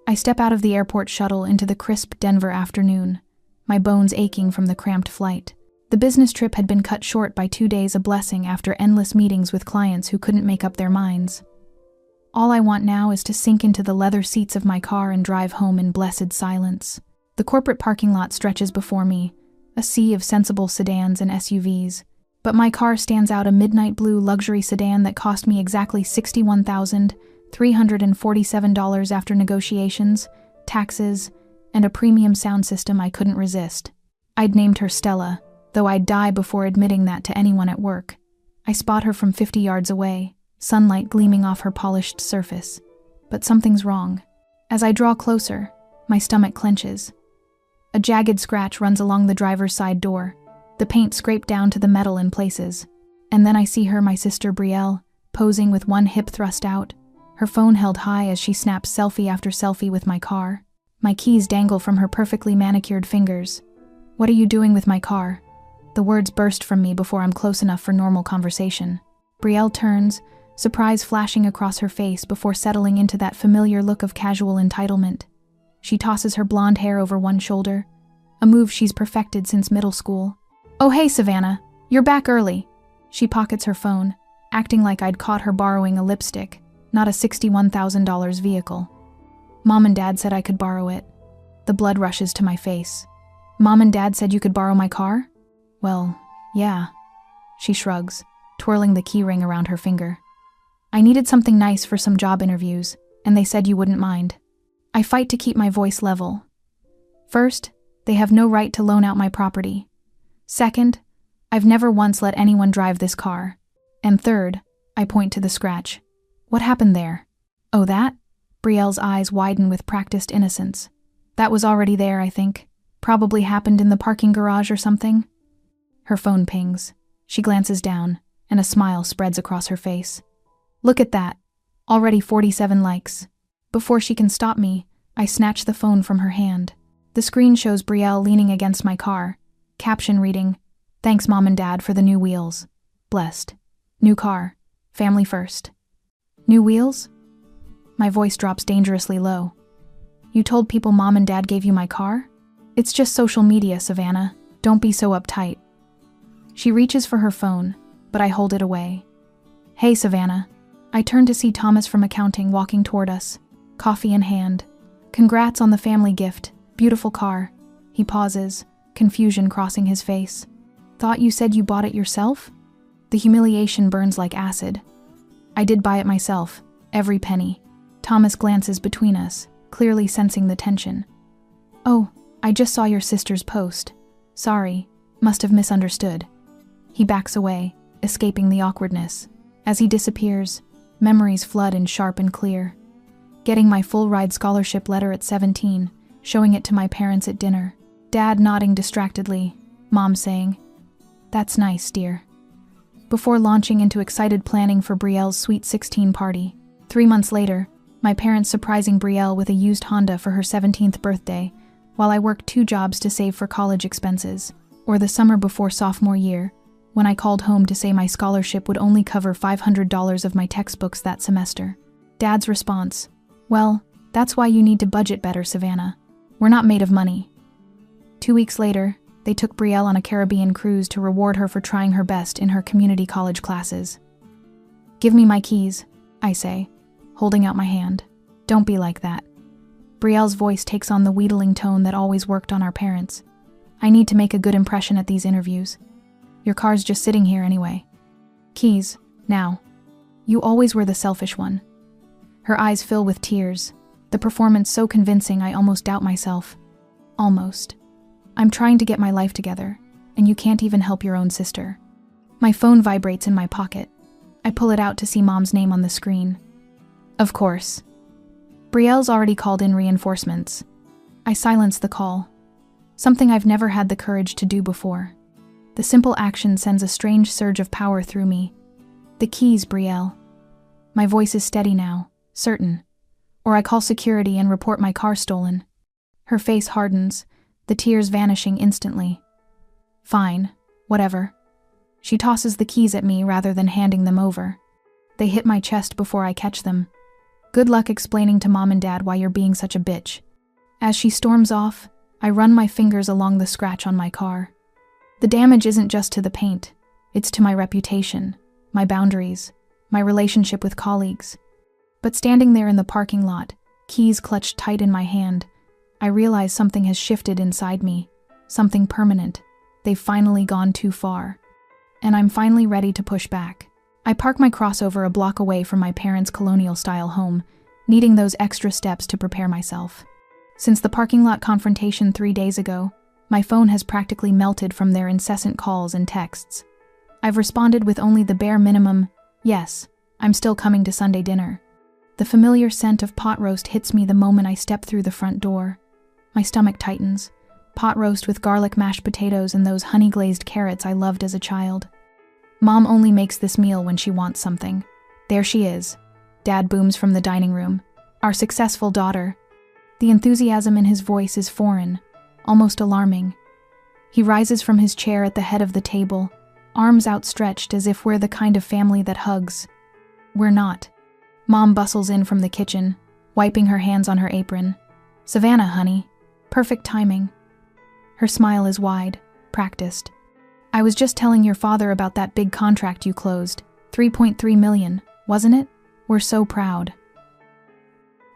I step out of the airport shuttle into the crisp Denver afternoon, my bones aching from the cramped flight. The business trip had been cut short by 2 days, a blessing after endless meetings with clients who couldn't make up their minds. All I want now is to sink into the leather seats of my car and drive home in blessed silence. The corporate parking lot stretches before me, a sea of sensible sedans and SUVs. But my car stands out, a midnight blue luxury sedan that cost me exactly $61,347 after negotiations, taxes, and a premium sound system I couldn't resist. I'd named her Stella, though I'd die before admitting that to anyone at work. I spot her from 50 yards away, sunlight gleaming off her polished surface. But something's wrong. As I draw closer, my stomach clenches. A jagged scratch runs along the driver's side door, the paint scraped down to the metal in places. And then I see her, my sister Brielle, posing with one hip thrust out, her phone held high as she snaps selfie after selfie with my car. My keys dangle from her perfectly manicured fingers. "What are you doing with my car?" The words burst from me before I'm close enough for normal conversation. Brielle turns, surprise flashing across her face before settling into that familiar look of casual entitlement. She tosses her blonde hair over one shoulder, a move she's perfected since middle school. "Oh hey, Savannah, you're back early." She pockets her phone, acting like I'd caught her borrowing a lipstick, not a $61,000 vehicle. "Mom and Dad said I could borrow it." The blood rushes to my face. "Mom and Dad said you could borrow my car?" "Well, yeah." She shrugs, twirling the keyring around her finger. "I needed something nice for some job interviews, and they said you wouldn't mind." I fight to keep my voice level. First, they have no right to loan out my property. Second, I've never once let anyone drive this car. And third, I point to the scratch. "What happened there?" "Oh, that?" Brielle's eyes widen with practiced innocence. "That was already there, I think. Probably happened in the parking garage or something." Her phone pings. She glances down, and a smile spreads across her face. "Look at that. Already 47 likes. Before she can stop me, I snatch the phone from her hand. The screen shows Brielle leaning against my car, caption reading, "Thanks Mom and Dad for the new wheels. Blessed. New car. Family first." "New wheels?" My voice drops dangerously low. "You told people Mom and Dad gave you my car?" "It's just social media, Savannah. Don't be so uptight." She reaches for her phone, but I hold it away. "Hey, Savannah." I turn to see Thomas from accounting walking toward us, coffee in hand. "Congrats on the family gift. Beautiful car." He pauses, confusion crossing his face. "Thought you said you bought it yourself?" The humiliation burns like acid. "I did buy it myself, every penny." Thomas glances between us, clearly sensing the tension. "Oh, I just saw your sister's post. Sorry, must have misunderstood." He backs away, escaping the awkwardness. As he disappears, memories flood in sharp and clear. Getting my full-ride scholarship letter at 17, showing it to my parents at dinner. Dad nodding distractedly, Mom saying, "That's nice, dear." Before launching into excited planning for Brielle's Sweet 16 party. 3 months later, my parents surprising Brielle with a used Honda for her 17th birthday, while I worked 2 jobs to save for college expenses. Or the summer before sophomore year, when I called home to say my scholarship would only cover $500 of my textbooks that semester. Dad's response, "Well, that's why you need to budget better, Savannah. We're not made of money." 2 weeks later, they took Brielle on a Caribbean cruise to reward her for trying her best in her community college classes. "Give me my keys," I say, holding out my hand. "Don't be like that." Brielle's voice takes on the wheedling tone that always worked on our parents. "I need to make a good impression at these interviews. Your car's just sitting here anyway. Keys, now." "You always were the selfish one." Her eyes fill with tears, the performance so convincing I almost doubt myself. "Almost. I'm trying to get my life together, and you can't even help your own sister." My phone vibrates in my pocket. I pull it out to see Mom's name on the screen. Of course. Brielle's already called in reinforcements. I silence the call, something I've never had the courage to do before. The simple action sends a strange surge of power through me. "The keys, Brielle." My voice is steady now, certain. Or I call security and report my car stolen. Her face hardens, the tears vanishing instantly. "Fine, whatever." She tosses the keys at me rather than handing them over. They hit my chest before I catch them. Good luck explaining to Mom and Dad why you're being such a bitch. As she storms off, I run my fingers along the scratch on my car. The damage isn't just to the paint, it's to my reputation, my boundaries, my relationship with colleagues. But standing there in the parking lot, keys clutched tight in my hand, I realize something has shifted inside me, something permanent. They've finally gone too far. And I'm finally ready to push back. I park my crossover a block away from my parents' colonial-style home, needing those extra steps to prepare myself. Since the parking lot confrontation 3 days ago, my phone has practically melted from their incessant calls and texts. I've responded with only the bare minimum, yes, I'm still coming to Sunday dinner. The familiar scent of pot roast hits me the moment I step through the front door. My stomach tightens. Pot roast with garlic mashed potatoes and those honey-glazed carrots I loved as a child. Mom only makes this meal when she wants something. There she is. Dad booms from the dining room. Our successful daughter. The enthusiasm in his voice is foreign, almost alarming. He rises from his chair at the head of the table, arms outstretched as if we're the kind of family that hugs. We're not. Mom bustles in from the kitchen, wiping her hands on her apron. Savannah, honey. Perfect timing. Her smile is wide, practiced. I was just telling your father about that big contract you closed. $3.3 million, wasn't it? We're so proud.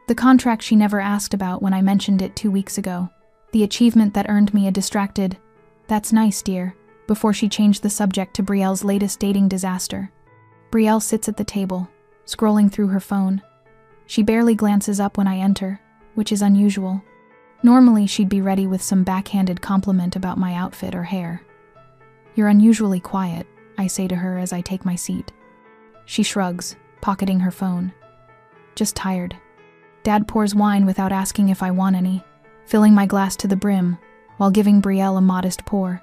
The contract she never asked about when I mentioned it 2 weeks ago. The achievement that earned me a distracted, "That's nice, dear," before she changed the subject to Brielle's latest dating disaster. Brielle sits at the table, scrolling through her phone. She barely glances up when I enter, which is unusual. Normally, she'd be ready with some backhanded compliment about my outfit or hair. "You're unusually quiet," I say to her as I take my seat. She shrugs, pocketing her phone. "Just tired." Dad pours wine without asking if I want any, filling my glass to the brim, while giving Brielle a modest pour.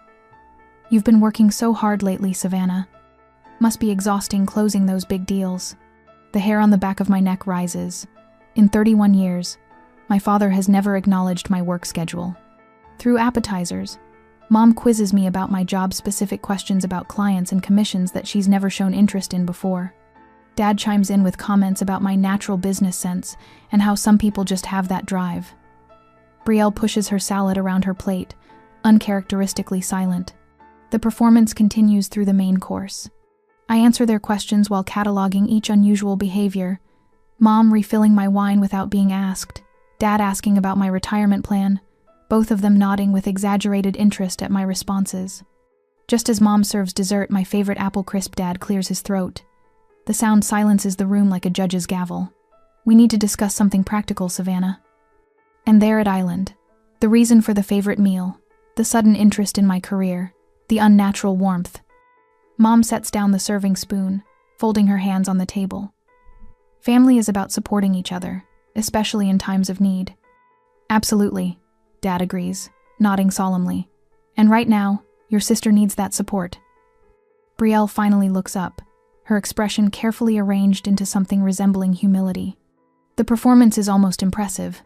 "You've been working so hard lately, Savannah. Must be exhausting closing those big deals." The hair on the back of my neck rises. In 31 years, my father has never acknowledged my work schedule. Through appetizers, Mom quizzes me about my job-specific questions about clients and commissions that she's never shown interest in before. Dad chimes in with comments about my natural business sense and how some people just have that drive. Brielle pushes her salad around her plate, uncharacteristically silent. The performance continues through the main course. I answer their questions while cataloging each unusual behavior. Mom refilling my wine without being asked. Dad asking about my retirement plan, both of them nodding with exaggerated interest at my responses. Just as Mom serves dessert, my favorite apple crisp, Dad clears his throat. The sound silences the room like a judge's gavel. "We need to discuss something practical, Savannah." And there at Island, the reason for the favorite meal, the sudden interest in my career, the unnatural warmth. Mom sets down the serving spoon, folding her hands on the table. Family is about supporting each other, especially in times of need. "Absolutely," Dad agrees, nodding solemnly. "And right now, your sister needs that support." Brielle finally looks up, her expression carefully arranged into something resembling humility. The performance is almost impressive.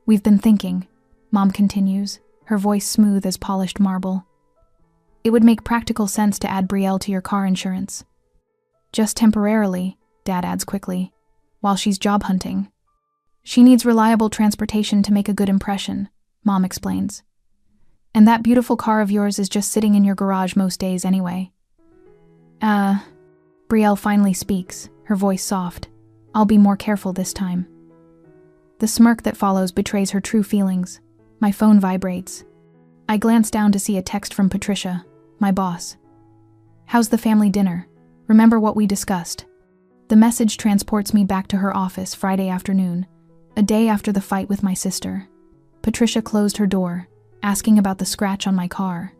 "We've been thinking," Mom continues, her voice smooth as polished marble. "It would make practical sense to add Brielle to your car insurance." "Just temporarily," Dad adds quickly, "while she's job hunting." "She needs reliable transportation to make a good impression," Mom explains. "And that beautiful car of yours is just sitting in your garage most days anyway." Brielle finally speaks, her voice soft. "I'll be more careful this time." The smirk that follows betrays her true feelings. My phone vibrates. I glance down to see a text from Patricia, my boss. "How's the family dinner? Remember what we discussed?" The message transports me back to her office Friday afternoon, a day after the fight with my sister. Patricia closed her door, asking about the scratch on my car.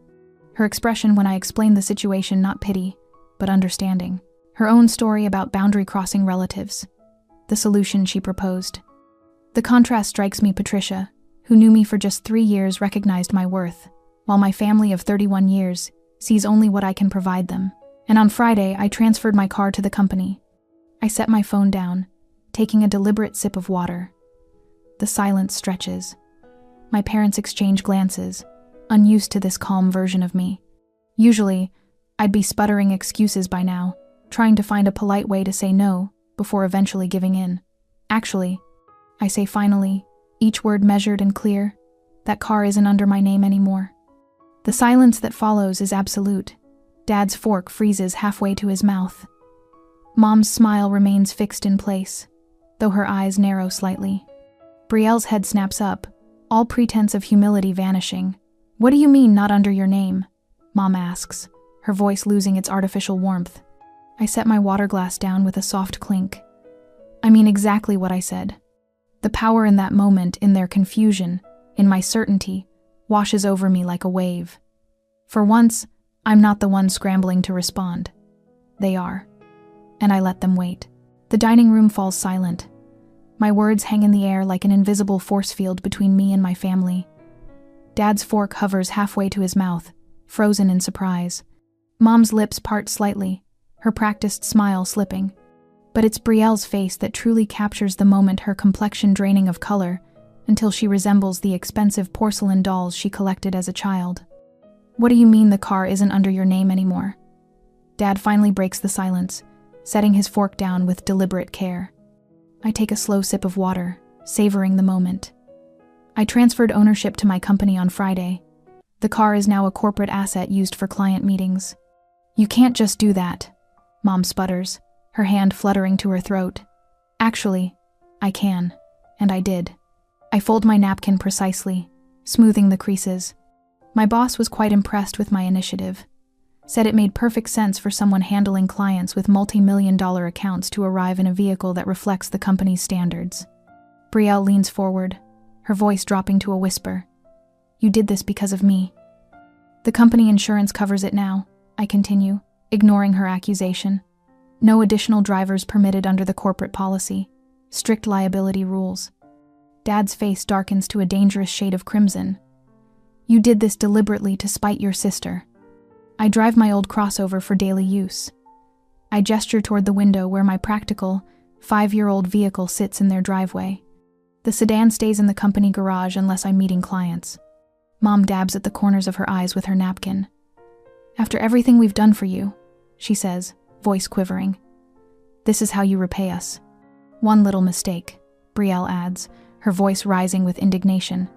Her expression when I explained the situation, not pity, but understanding. Her own story about boundary-crossing relatives. The solution she proposed. The contrast strikes me. Patricia, who knew me for just 3 years, recognized my worth, while my family of 31 years sees only what I can provide them. And on Friday, I transferred my car to the company. I set my phone down, taking a deliberate sip of water. The silence stretches. My parents exchange glances, unused to this calm version of me. Usually, I'd be sputtering excuses by now, trying to find a polite way to say no before eventually giving in. Actually, I say finally, each word measured and clear, that car isn't under my name anymore. The silence that follows is absolute. Dad's fork freezes halfway to his mouth. Mom's smile remains fixed in place, though her eyes narrow slightly. Brielle's head snaps up, all pretense of humility vanishing. "What do you mean, not under your name?" Mom asks, her voice losing its artificial warmth. I set my water glass down with a soft clink. I mean exactly what I said. The power in that moment, in their confusion, in my certainty, washes over me like a wave. For once, I'm not the one scrambling to respond. They are. And I let them wait. The dining room falls silent. My words hang in the air like an invisible force field between me and my family. Dad's fork hovers halfway to his mouth, frozen in surprise. Mom's lips part slightly, her practiced smile slipping. But it's Brielle's face that truly captures the moment, her complexion draining of color, until she resembles the expensive porcelain dolls she collected as a child. "What do you mean the car isn't under your name anymore?" Dad finally breaks the silence, setting his fork down with deliberate care. I take a slow sip of water, savoring the moment. "I transferred ownership to my company on Friday. The car is now a corporate asset used for client meetings." "You can't just do that," Mom sputters, her hand fluttering to her throat. "Actually, I can, and I did." I fold my napkin precisely, smoothing the creases. My boss was quite impressed with my initiative. Said it made perfect sense for someone handling clients with multi-million-dollar accounts to arrive in a vehicle that reflects the company's standards. Brielle leans forward, her voice dropping to a whisper. "You did this because of me." "The company insurance covers it now," I continue, ignoring her accusation. "No additional drivers permitted under the corporate policy. Strict liability rules." Dad's face darkens to a dangerous shade of crimson. "You did this deliberately to spite your sister." I drive my old crossover for daily use. I gesture toward the window where my practical, 5-year-old vehicle sits in their driveway. The sedan stays in the company garage unless I'm meeting clients. Mom dabs at the corners of her eyes with her napkin. "After everything we've done for you," she says, voice quivering, "this is how you repay us." "One little mistake," Brielle adds, her voice rising with indignation.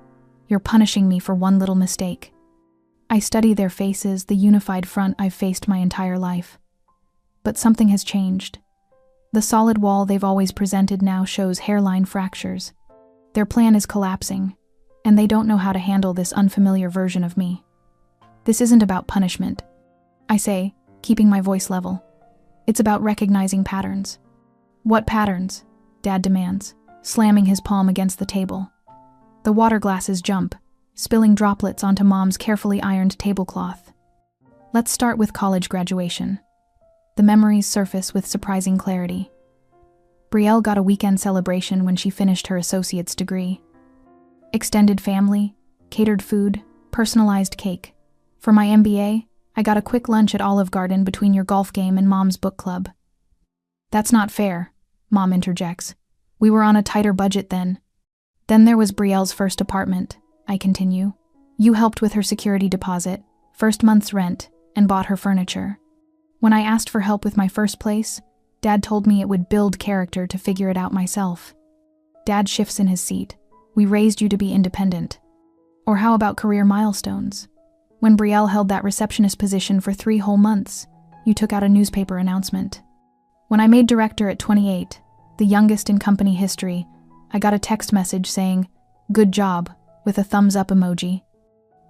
"You're punishing me for one little mistake." I study their faces, the unified front I've faced my entire life. But something has changed. The solid wall they've always presented now shows hairline fractures. Their plan is collapsing, and they don't know how to handle this unfamiliar version of me. "This isn't about punishment," I say, keeping my voice level. "It's about recognizing patterns." "What patterns?" Dad demands, slamming his palm against the table. The water glasses jump, spilling droplets onto Mom's carefully ironed tablecloth. Let's start with college graduation. The memories surface with surprising clarity. Brielle got a weekend celebration when she finished her associate's degree. Extended family, catered food, personalized cake. For my MBA, I got a quick lunch at Olive Garden between your golf game and Mom's book club. "That's not fair," Mom interjects. "We were on a tighter budget then." "Then there was Brielle's first apartment," I continue. "You helped with her security deposit, first month's rent, and bought her furniture. When I asked for help with my first place, Dad told me it would build character to figure it out myself." Dad shifts in his seat. "We raised you to be independent." "Or how about career milestones? When Brielle held that receptionist position for 3 whole months, you took out a newspaper announcement. When I made director at 28, the youngest in company history, I got a text message saying, 'Good job,' with a thumbs up emoji."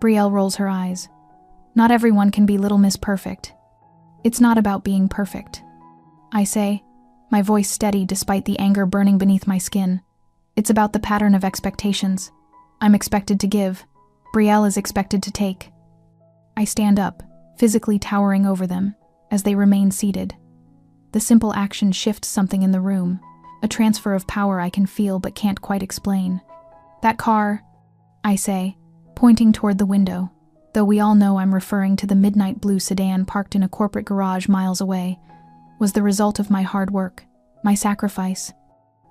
Brielle rolls her eyes. "Not everyone can be Little Miss Perfect." "It's not about being perfect," I say, my voice steady despite the anger burning beneath my skin. "It's about the pattern of expectations. I'm expected to give. Brielle is expected to take." I stand up, physically towering over them, as they remain seated. The simple action shifts something in the room, a transfer of power I can feel but can't quite explain. "That car," I say, pointing toward the window, though we all know I'm referring to the midnight blue sedan parked in a corporate garage miles away, was the result of my hard work, my sacrifice,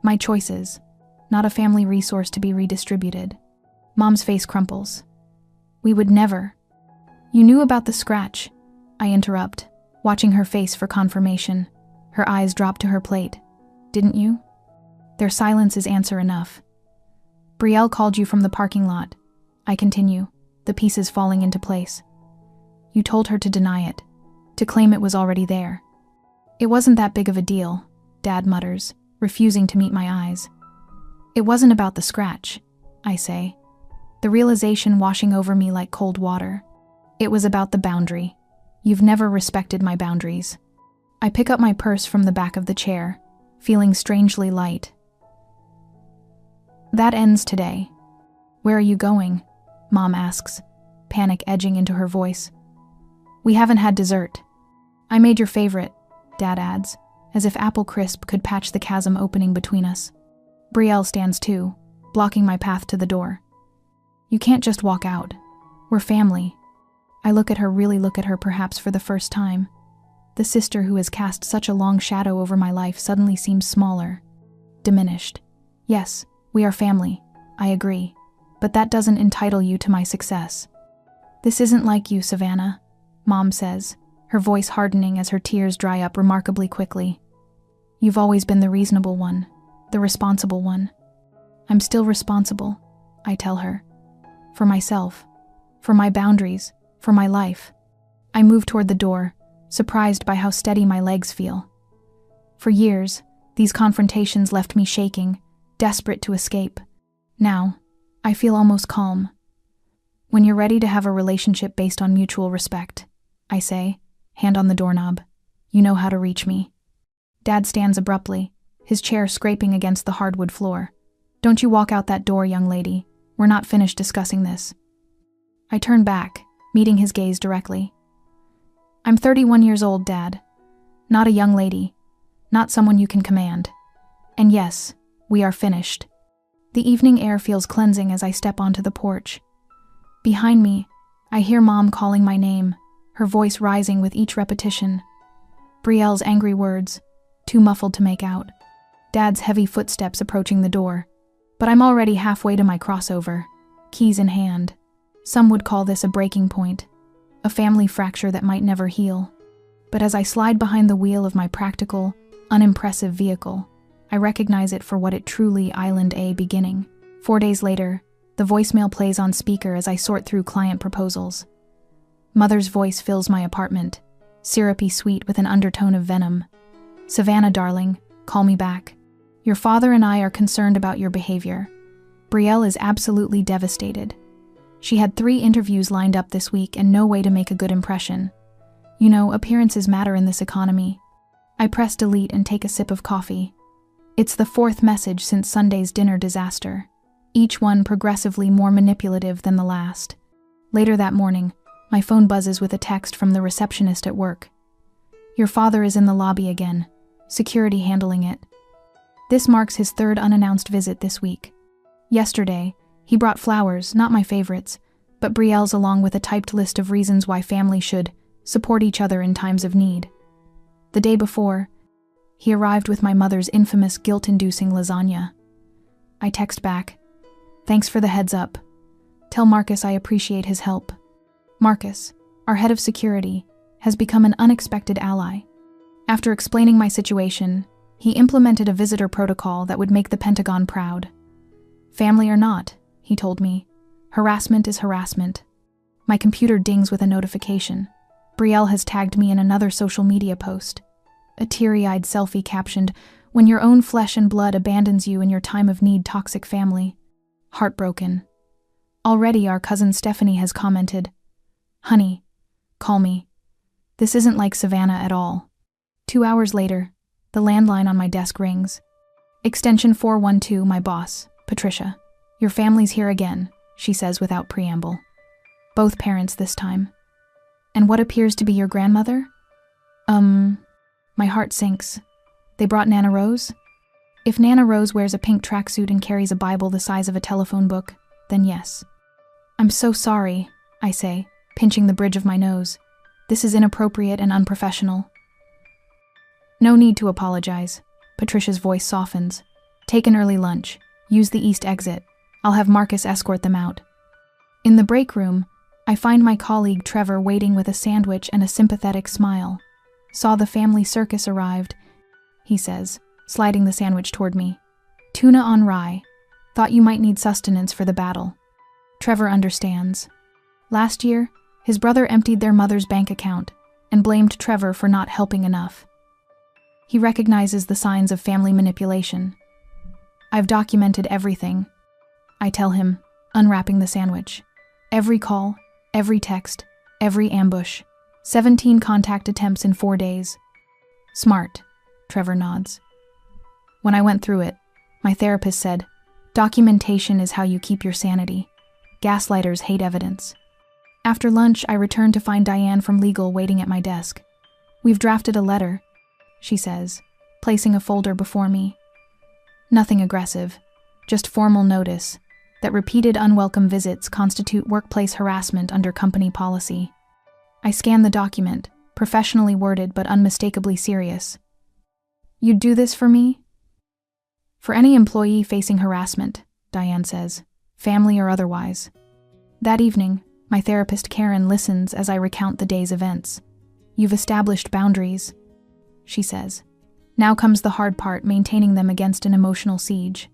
my choices, not a family resource to be redistributed. Mom's face crumples. "We would never." "You knew about the scratch," I interrupt, watching her face for confirmation. Her eyes drop to her plate. "Didn't you?" Their silence is answer enough. Brielle called you from the parking lot. I continue, the pieces falling into place. You told her to deny it, to claim it was already there. It wasn't that big of a deal, Dad mutters, refusing to meet my eyes. It wasn't about the scratch, I say, the realization washing over me like cold water. It was about the boundary. You've never respected my boundaries. I pick up my purse from the back of the chair, feeling strangely light. That ends today. Where are you going? Mom asks, panic edging into her voice. We haven't had dessert. I made your favorite, Dad adds, as if apple crisp could patch the chasm opening between us. Brielle stands too, blocking my path to the door. You can't just walk out. We're family. I look at her perhaps for the first time. The sister who has cast such a long shadow over my life suddenly seems smaller, diminished. Yes, we are family, I agree, but that doesn't entitle you to my success. This isn't like you, Savannah, Mom says, her voice hardening as her tears dry up remarkably quickly. You've always been the reasonable one, the responsible one. I'm still responsible, I tell her. For myself, for my boundaries, for my life. I move toward the door, surprised by how steady my legs feel. For years, these confrontations left me shaking, desperate to escape. Now, I feel almost calm. When you're ready to have a relationship based on mutual respect, I say, hand on the doorknob. You know how to reach me. Dad stands abruptly, his chair scraping against the hardwood floor. Don't you walk out that door, young lady. We're not finished discussing this. I turn back, meeting his gaze directly. I'm 31 years old, Dad. Not a young lady. Not someone you can command. And yes, we are finished. The evening air feels cleansing as I step onto the porch. Behind me, I hear Mom calling my name, her voice rising with each repetition. Brielle's angry words, too muffled to make out. Dad's heavy footsteps approaching the door. But I'm already halfway to my crossover, keys in hand. Some would call this a breaking point, a family fracture that might never heal. But as I slide behind the wheel of my practical, unimpressive vehicle, I recognize it for what it truly Island A beginning. 4 days later, the voicemail plays on speaker as I sort through client proposals. Mother's voice fills my apartment, syrupy sweet with an undertone of venom. Savannah, darling, call me back. Your father and I are concerned about your behavior. Brielle is absolutely devastated. She had 3 interviews lined up this week and no way to make a good impression. You know, appearances matter in this economy. I press delete and take a sip of coffee. It's the 4th message since Sunday's dinner disaster, each one progressively more manipulative than the last. Later that morning, my phone buzzes with a text from the receptionist at work. Your father is in the lobby again, security handling it. This marks his 3rd unannounced visit this week. Yesterday, he brought flowers, not my favorites, but Brielle's, along with a typed list of reasons why families should support each other in times of need. The day before, he arrived with my mother's infamous guilt-inducing lasagna. I text back, thanks for the heads up. Tell Marcus I appreciate his help. Marcus, our head of security, has become an unexpected ally. After explaining my situation, he implemented a visitor protocol that would make the Pentagon proud. Family or not, he told me, harassment is harassment. My computer dings with a notification. Brielle has tagged me in another social media post. A teary-eyed selfie captioned, "When your own flesh and blood abandons you in your time of need, toxic family." Heartbroken. Already our cousin Stephanie has commented, "Honey, call me. This isn't like Savannah at all." 2 hours later, the landline on my desk rings. Extension 412, my boss, Patricia. Your family's here again, she says without preamble. Both parents this time. And what appears to be your grandmother? My heart sinks. They brought Nana Rose? If Nana Rose wears a pink tracksuit and carries a Bible the size of a telephone book, then yes. I'm so sorry, I say, pinching the bridge of my nose. This is inappropriate and unprofessional. No need to apologize. Patricia's voice softens. Take an early lunch. Use the east exit. I'll have Marcus escort them out. In the break room, I find my colleague Trevor waiting with a sandwich and a sympathetic smile. Saw the family circus arrived, he says, sliding the sandwich toward me. Tuna on rye. Thought you might need sustenance for the battle. Trevor understands. Last year, his brother emptied their mother's bank account and blamed Trevor for not helping enough. He recognizes the signs of family manipulation. I've documented everything, I tell him, unwrapping the sandwich. Every call, every text, every ambush. 17 contact attempts in 4 days. Smart, Trevor nods. When I went through it, my therapist said, documentation is how you keep your sanity. Gaslighters hate evidence. After lunch, I returned to find Diane from legal waiting at my desk. We've drafted a letter, she says, placing a folder before me. Nothing aggressive, just formal notice that repeated unwelcome visits constitute workplace harassment under company policy. I scan the document, professionally worded but unmistakably serious. You'd do this for me? For any employee facing harassment, Diane says, family or otherwise. That evening, my therapist Karen listens as I recount the day's events. You've established boundaries, she says. Now comes the hard part, maintaining them against an emotional siege.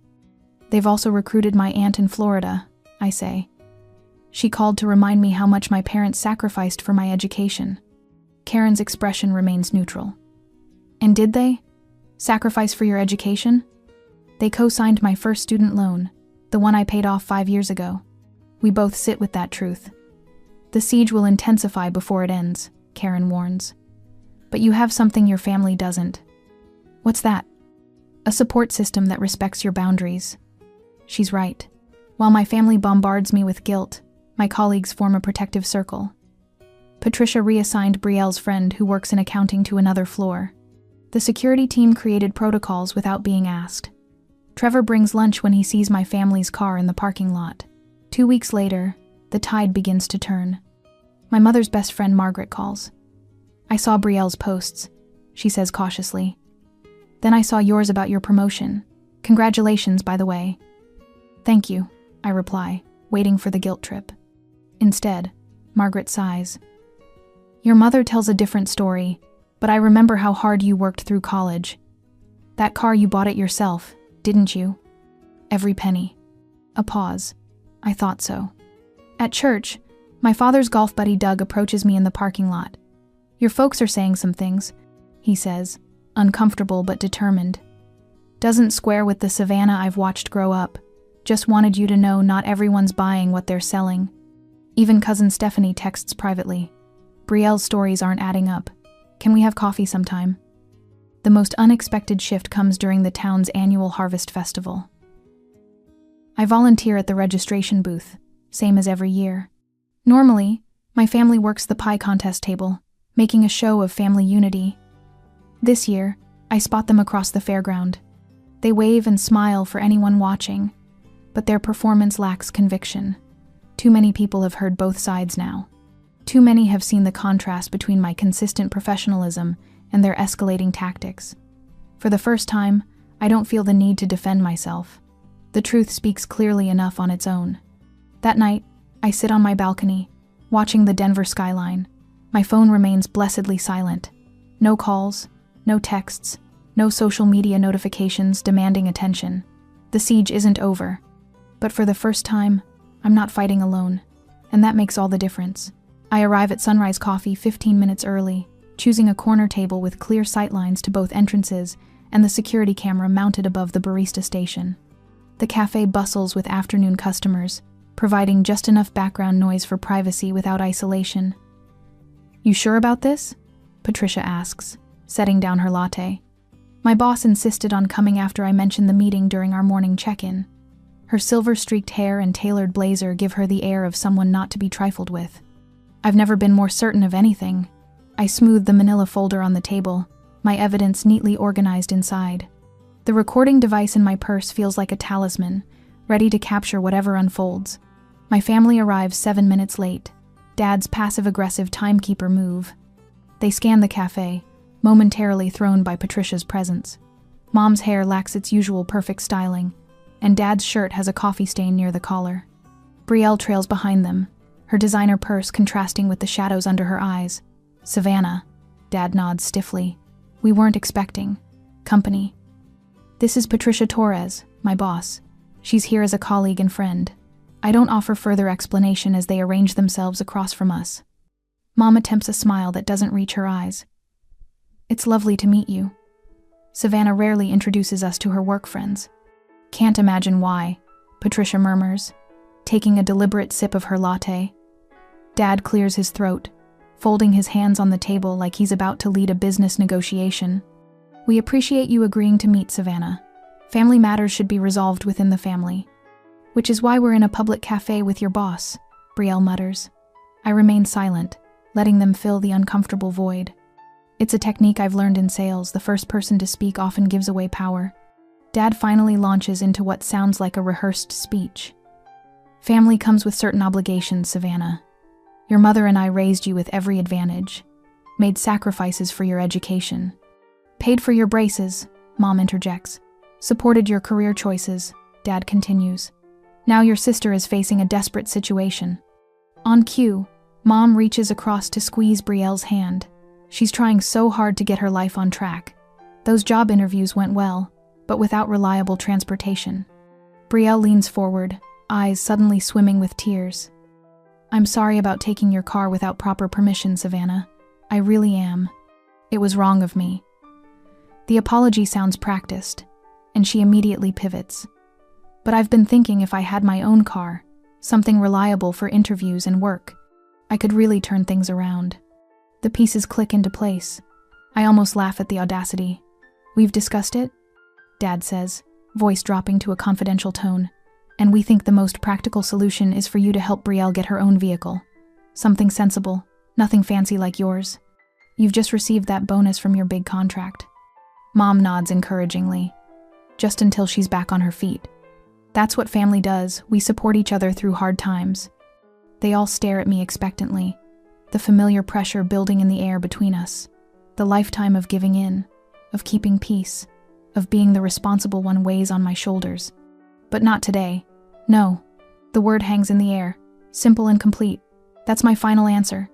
They've also recruited my aunt in Florida, I say. She called to remind me how much my parents sacrificed for my education. Karen's expression remains neutral. And did they? Sacrifice for your education? They co-signed my first student loan, the one I paid off 5 years ago. We both sit with that truth. The siege will intensify before it ends, Karen warns. But you have something your family doesn't. What's that? A support system that respects your boundaries. She's right. While my family bombards me with guilt, my colleagues form a protective circle. Patricia reassigned Brielle's friend who works in accounting to another floor. The security team created protocols without being asked. Trevor brings lunch when he sees my family's car in the parking lot. 2 weeks later, the tide begins to turn. My mother's best friend Margaret calls. I saw Brielle's posts, she says cautiously. Then I saw yours about your promotion. Congratulations, by the way. Thank you, I reply, waiting for the guilt trip. Instead, Margaret sighs. Your mother tells a different story, but I remember how hard you worked through college. That car, you bought it yourself, didn't you? Every penny. A pause. I thought so. At church, my father's golf buddy Doug approaches me in the parking lot. Your folks are saying some things, he says, uncomfortable but determined. Doesn't square with the Savannah I've watched grow up. Just wanted you to know not everyone's buying what they're selling. Even cousin Stephanie texts privately. Brielle's stories aren't adding up. Can we have coffee sometime? The most unexpected shift comes during the town's annual harvest festival. I volunteer at the registration booth, same as every year. Normally, my family works the pie contest table, making a show of family unity. This year, I spot them across the fairground. They wave and smile for anyone watching, but their performance lacks conviction. Too many people have heard both sides now. Too many have seen the contrast between my consistent professionalism and their escalating tactics. For the first time, I don't feel the need to defend myself. The truth speaks clearly enough on its own. That night, I sit on my balcony, watching the Denver skyline. My phone remains blessedly silent. No calls, no texts, no social media notifications demanding attention. The siege isn't over. But for the first time, I'm not fighting alone, and that makes all the difference. I arrive at Sunrise Coffee 15 minutes early, choosing a corner table with clear sightlines to both entrances and the security camera mounted above the barista station. The cafe bustles with afternoon customers, providing just enough background noise for privacy without isolation. You sure about this? Patricia asks, setting down her latte. My boss insisted on coming after I mentioned the meeting during our morning check-in. Her silver-streaked hair and tailored blazer give her the air of someone not to be trifled with. I've never been more certain of anything. I smooth the manila folder on the table, my evidence neatly organized inside. The recording device in my purse feels like a talisman, ready to capture whatever unfolds. My family arrives 7 minutes late. Dad's passive-aggressive timekeeper move. They scan the cafe, momentarily thrown by Patricia's presence. Mom's hair lacks its usual perfect styling, and Dad's shirt has a coffee stain near the collar. Brielle trails behind them, her designer purse contrasting with the shadows under her eyes. Savannah, Dad nods stiffly. We weren't expecting company. This is Patricia Torres, my boss. She's here as a colleague and friend. I don't offer further explanation as they arrange themselves across from us. Mom attempts a smile that doesn't reach her eyes. It's lovely to meet you. Savannah rarely introduces us to her work friends. Can't imagine why, Patricia murmurs, taking a deliberate sip of her latte. Dad clears his throat, folding his hands on the table like he's about to lead a business negotiation. We appreciate you agreeing to meet, Savannah. Family matters should be resolved within the family. Which is why we're in a public cafe with your boss, Brielle mutters. I remain silent, letting them fill the uncomfortable void. It's a technique I've learned in sales. The first person to speak often gives away power. Dad finally launches into what sounds like a rehearsed speech. Family comes with certain obligations, Savannah. Your mother and I raised you with every advantage, made sacrifices for your education, paid for your braces, Mom interjects, supported your career choices, Dad continues. Now your sister is facing a desperate situation. On cue, Mom reaches across to squeeze Brielle's hand. She's trying so hard to get her life on track. Those job interviews went well, but without reliable transportation. Brielle leans forward, eyes suddenly swimming with tears. I'm sorry about taking your car without proper permission, Savannah. I really am. It was wrong of me. The apology sounds practiced, and she immediately pivots. But I've been thinking if I had my own car, something reliable for interviews and work, I could really turn things around. The pieces click into place. I almost laugh at the audacity. We've discussed it? Dad says, voice dropping to a confidential tone. And we think the most practical solution is for you to help Brielle get her own vehicle. Something sensible, nothing fancy like yours. You've just received that bonus from your big contract. Mom nods encouragingly, just until she's back on her feet. That's what family does. We support each other through hard times. They all stare at me expectantly, the familiar pressure building in the air between us, the lifetime of giving in, of keeping peace, of being the responsible one weighs on my shoulders. But not today. No. The word hangs in the air, simple and complete. That's my final answer.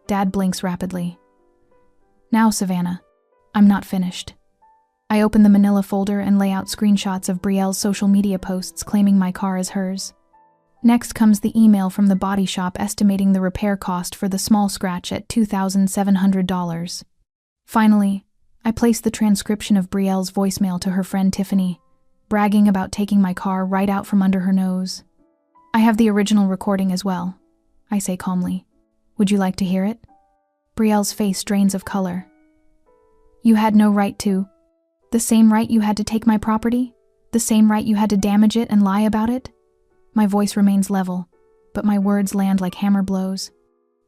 Dad blinks rapidly. Now, Savannah, I'm not finished. I open the manila folder and lay out screenshots of Brielle's social media posts claiming my car as hers. Next comes the email from the body shop estimating the repair cost for the small scratch at $2,700. Finally, I place the transcription of Brielle's voicemail to her friend Tiffany, bragging about taking my car right out from under her nose. I have the original recording as well, I say calmly. Would you like to hear it? Brielle's face drains of color. You had no right to. The same right you had to take my property? The same right you had to damage it and lie about it? My voice remains level, but my words land like hammer blows.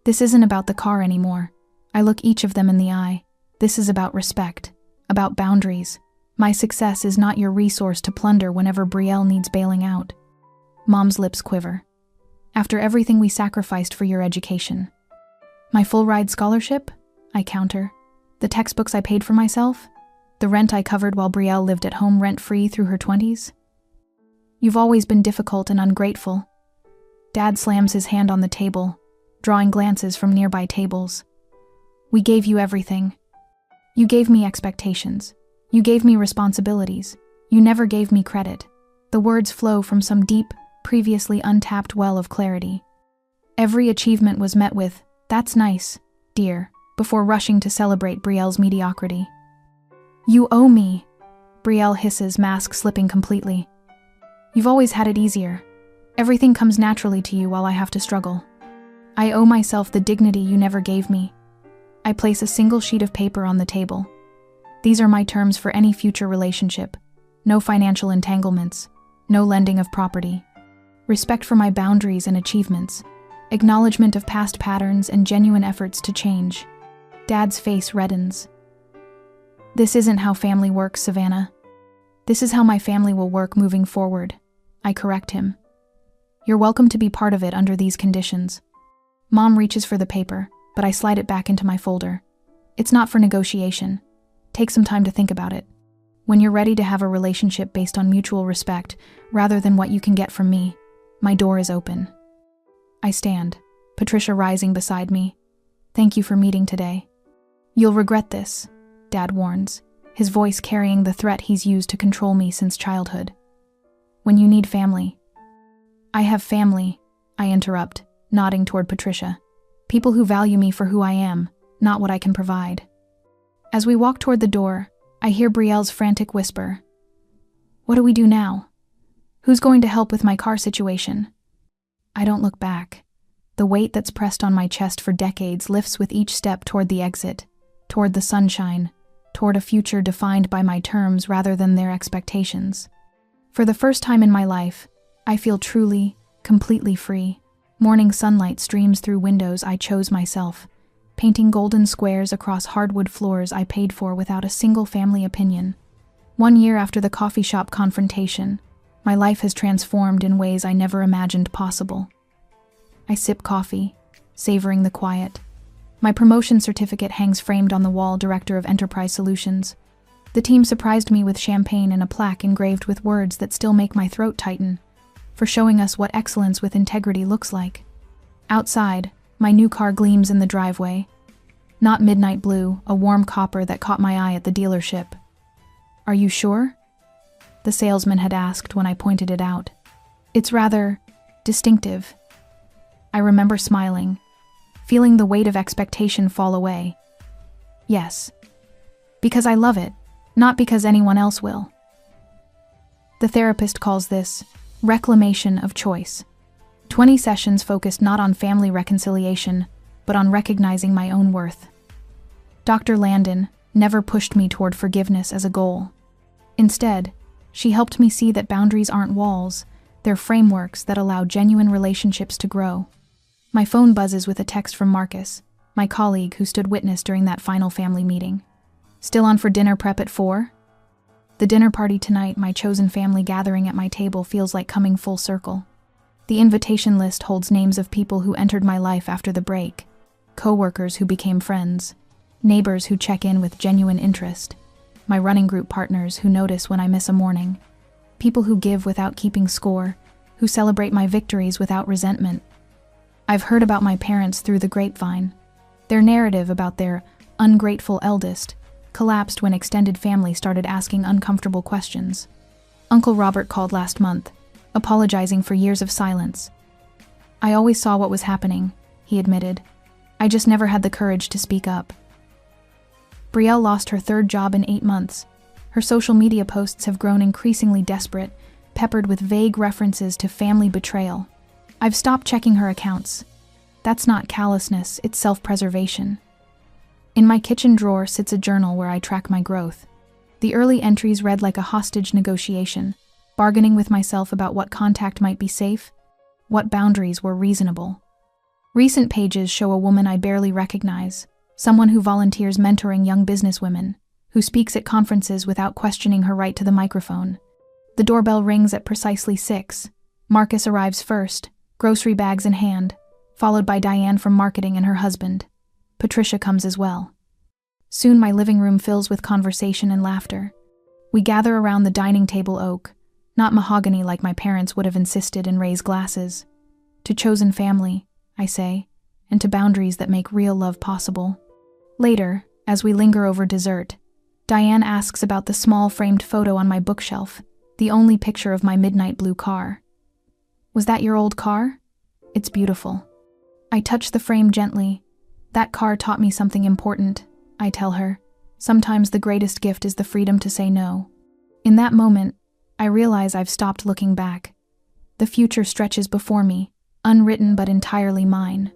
This isn't about the car anymore. I look each of them in the eye. This is about respect, about boundaries. My success is not your resource to plunder whenever Brielle needs bailing out. Mom's lips quiver. After everything we sacrificed for your education. My full-ride scholarship? I counter. The textbooks I paid for myself? The rent I covered while Brielle lived at home rent-free through her 20s? You've always been difficult and ungrateful. Dad slams his hand on the table, drawing glances from nearby tables. We gave you everything. You gave me expectations. You gave me responsibilities. You never gave me credit. The words flow from some deep, previously untapped well of clarity. Every achievement was met with, "That's nice, dear," before rushing to celebrate Brielle's mediocrity. You owe me, Brielle hisses, mask slipping completely. You've always had it easier. Everything comes naturally to you while I have to struggle. I owe myself the dignity you never gave me. I place a single sheet of paper on the table. These are my terms for any future relationship. No financial entanglements. No lending of property. Respect for my boundaries and achievements. Acknowledgement of past patterns and genuine efforts to change. Dad's face reddens. This isn't how family works, Savannah. This is how my family will work moving forward. I correct him. You're welcome to be part of it under these conditions. Mom reaches for the paper, but I slide it back into my folder. It's not for negotiation. Take some time to think about it. When you're ready to have a relationship based on mutual respect, rather than what you can get from me, my door is open. I stand, Patricia rising beside me. Thank you for meeting today. You'll regret this, Dad warns, his voice carrying the threat he's used to control me since childhood. when you need family. I have family, I interrupt, nodding toward Patricia. People who value me for who I am, not what I can provide. As we walk toward the door, I hear Brielle's frantic whisper. What do we do now? Who's going to help with my car situation? I don't look back. The weight that's pressed on my chest for decades lifts with each step toward the exit, toward the sunshine, toward a future defined by my terms rather than their expectations. For the first time in my life, I feel truly, completely free. Morning sunlight streams through windows I chose myself, painting golden squares across hardwood floors I paid for without a single family opinion. 1 year after the coffee shop confrontation, my life has transformed in ways I never imagined possible. I sip coffee, savoring the quiet. My promotion certificate hangs framed on the wall, Director of Enterprise Solutions. The team surprised me with champagne and a plaque engraved with words that still make my throat tighten, for showing us what excellence with integrity looks like. Outside, my new car gleams in the driveway. Not midnight blue, a warm copper that caught my eye at the dealership. Are you sure? The salesman had asked when I pointed it out. It's rather distinctive. I remember smiling, feeling the weight of expectation fall away. Yes, because I love it, not because anyone else will. The therapist calls this reclamation of choice. 20 sessions focused not on family reconciliation, but on recognizing my own worth. Dr. Landon never pushed me toward forgiveness as a goal. Instead, she helped me see that boundaries aren't walls, they're frameworks that allow genuine relationships to grow. My phone buzzes with a text from Marcus, my colleague who stood witness during that final family meeting. Still on for dinner prep at 4? The dinner party tonight, my chosen family gathering at my table, feels like coming full circle. The invitation list holds names of people who entered my life after the break, co-workers who became friends, neighbors who check in with genuine interest, my running group partners who notice when I miss a morning, people who give without keeping score, who celebrate my victories without resentment. I've heard about my parents through the grapevine. Their narrative about their ungrateful eldest collapsed when extended family started asking uncomfortable questions. Uncle Robert called last month, apologizing for years of silence. I always saw what was happening, he admitted. I just never had the courage to speak up. Brielle lost her 3rd job in 8 months. Her social media posts have grown increasingly desperate, peppered with vague references to family betrayal. I've stopped checking her accounts. That's not callousness, it's self-preservation. In my kitchen drawer sits a journal where I track my growth. The early entries read like a hostage negotiation, bargaining with myself about what contact might be safe, what boundaries were reasonable. Recent pages show a woman I barely recognize, someone who volunteers mentoring young businesswomen, who speaks at conferences without questioning her right to the microphone. The doorbell rings at precisely 6. Marcus arrives first, grocery bags in hand, followed by Diane from marketing and her husband. Patricia comes as well. Soon my living room fills with conversation and laughter. We gather around the dining table oak, not mahogany like my parents would have insisted, and raise glasses. To chosen family, I say, and to boundaries that make real love possible. Later, as we linger over dessert, Diane asks about the small framed photo on my bookshelf, the only picture of my midnight blue car. Was that your old car? It's beautiful. I touch the frame gently. That car taught me something important, I tell her. Sometimes the greatest gift is the freedom to say no. In that moment, I realize I've stopped looking back. The future stretches before me, unwritten but entirely mine.